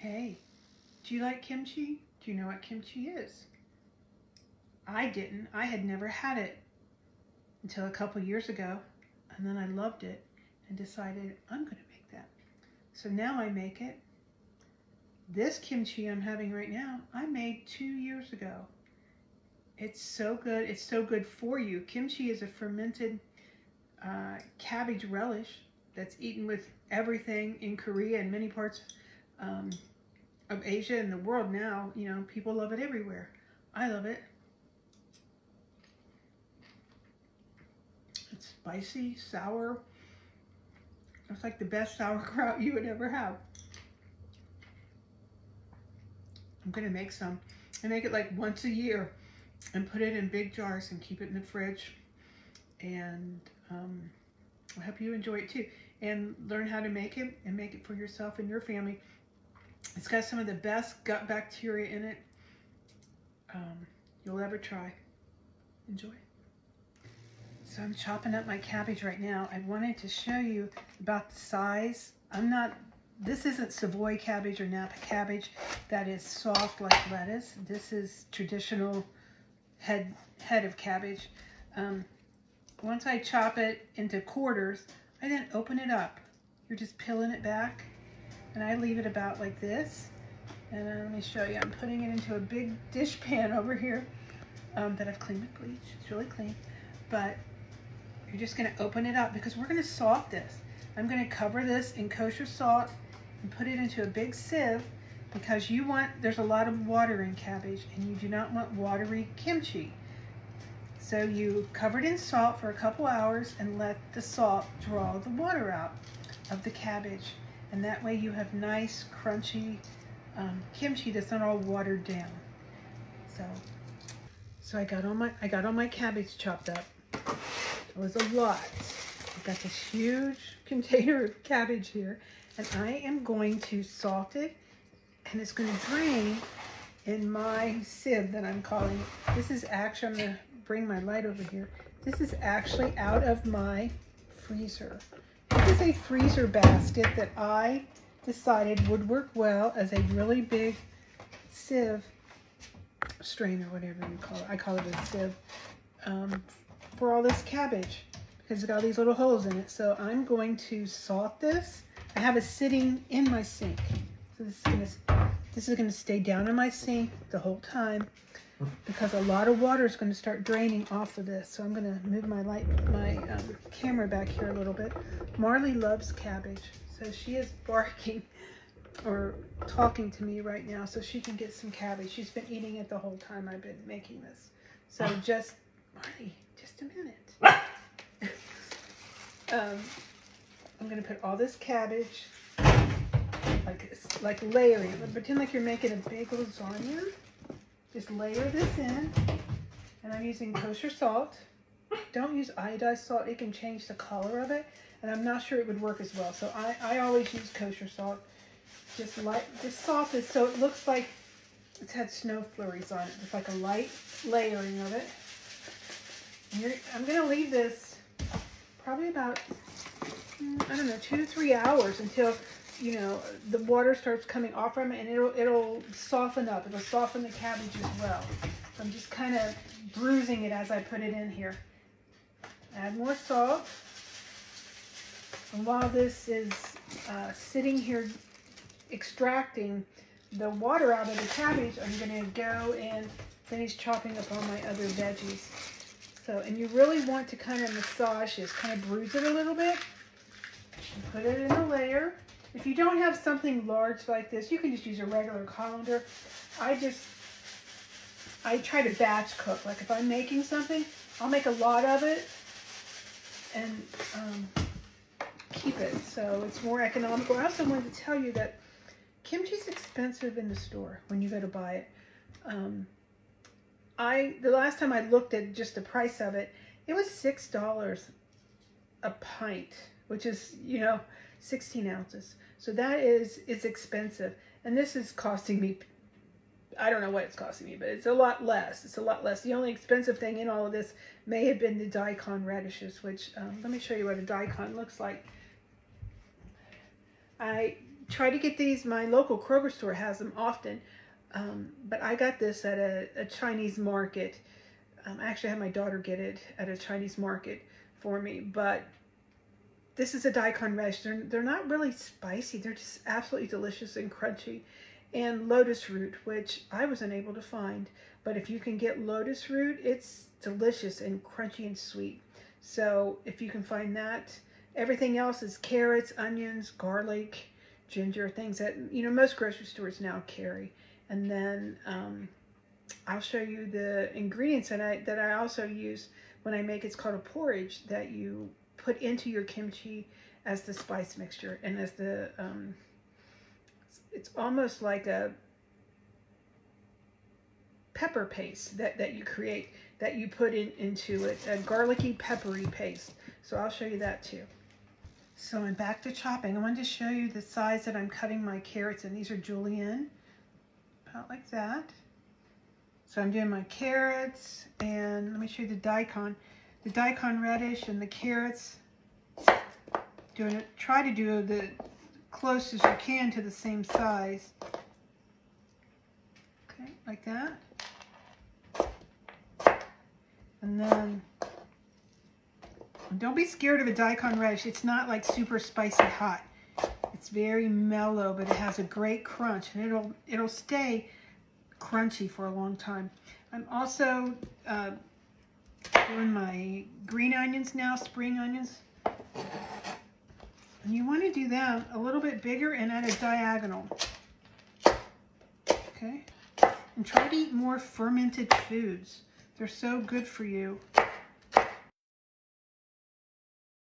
Hey, do you like kimchi? Do you know what kimchi is? I didn't. I had never had it until a couple years ago, and then I loved it and decided I'm going to make that. So now I make it. This kimchi I'm having right now, I made 2 years ago. It's so good. It's so good for you. Kimchi is a fermented cabbage relish that's eaten with everything in Korea and many parts um, of Asia and the world now. You know, people love it everywhere. I love it. It's spicy, sour. It's like the best sauerkraut you would ever have. I'm gonna make some. I make it like once a year and put it in big jars and keep it in the fridge. And I hope you enjoy it too. And learn how to make it and make it for yourself and your family. It's got some of the best gut bacteria in it you'll ever try. Enjoy. So I'm chopping up my cabbage right now. I wanted to show you about the size. This isn't Savoy cabbage or Napa cabbage that is soft like lettuce. This is traditional head of cabbage. Once I chop it into quarters, I then open it up. You're just peeling it back, and I leave it about like this. And let me show you. I'm putting it into a big dish pan over here that I've cleaned with bleach. It's really clean. But you're just going to open it up because we're going to salt this. I'm going to cover this in kosher salt and put it into a big sieve because there's a lot of water in cabbage and you do not want watery kimchi. So you cover it in salt for a couple hours and let the salt draw the water out of the cabbage. And that way you have nice, crunchy kimchi that's not all watered down. So I got all my cabbage chopped up. It was a lot. I've got this huge container of cabbage here, and I am going to salt it, and it's going to drain in my sieve that I'm calling it. This is actually, I'm going to bring my light over here. This is actually out of my freezer. This is a freezer basket that I decided would work well as a really big sieve, strainer, whatever you call it. I call it a sieve. For all this cabbage because it's got these little holes in it. So I'm going to salt this. I have it sitting in my sink. So this is gonna stay down in my sink the whole time because a lot of water is going to start draining off of this. So I'm going to move my camera back here a little bit. Marley loves cabbage, so she is barking or talking to me right now so she can get some cabbage. She's been eating it the whole time I've been making this. So Marley, just a minute. I'm going to put all this cabbage like layering. Pretend like you're making a big lasagna. Just layer this in. And I'm using kosher salt. Don't use iodized salt. It can change the color of it. And I'm not sure it would work as well. So I always use kosher salt. Just salt it so it looks like it's had snow flurries on it. It's like a light layering of it. I'm going to leave this probably about, 2 to 3 hours until, the water starts coming off from it, and it'll soften up. It'll soften the cabbage as well. So I'm just kind of bruising it as I put it in here. Add more salt. And while this is sitting here extracting the water out of the cabbage, I'm going to go and finish chopping up all my other veggies. So, and you really want to kind of massage this, kind of bruise it a little bit. And put it in a layer. If you don't have something large like this, you can just use a regular colander. I try to batch cook. Like if I'm making something, I'll make a lot of it and keep it. So it's more economical. I also wanted to tell you that kimchi is expensive in the store when you go to buy it. The last time I looked at just the price of it, it was $6 a pint, which is, 16 ounces. So it's expensive. And this is costing me, I don't know what it's costing me, but it's a lot less. It's a lot less. The only expensive thing in all of this may have been the daikon radishes, which, let me show you what a daikon looks like. I try to get these. My local Kroger store has them often, but I got this at a Chinese market. I actually had my daughter get it at a Chinese market for me, but this is a daikon radish. They're not really spicy. They're just absolutely delicious and crunchy. And lotus root, which I was unable to find. But if you can get lotus root, it's delicious and crunchy and sweet. So if you can find that, everything else is carrots, onions, garlic, ginger, things that, you know, most grocery stores now carry. And then I'll show you the ingredients that I also use when I make. It's called a porridge that you put into your kimchi as the spice mixture and as the it's almost like a pepper paste that you create, that you put into it, a garlicky peppery paste. So I'll show you that too. So I'm back to chopping. I wanted to show you the size that I'm cutting my carrots in. These are julienne, about like that. So I'm doing my carrots, and let me show you the daikon radish and the carrots. Try to do the close as you can to the same size. Okay, like that. And then don't be scared of a daikon radish. It's not like super spicy hot. It's very mellow, but it has a great crunch, and it'll stay crunchy for a long time. I'm also doing my green onions now, spring onions. And you want to do them a little bit bigger and at a diagonal. Okay? And try to eat more fermented foods. They're so good for you.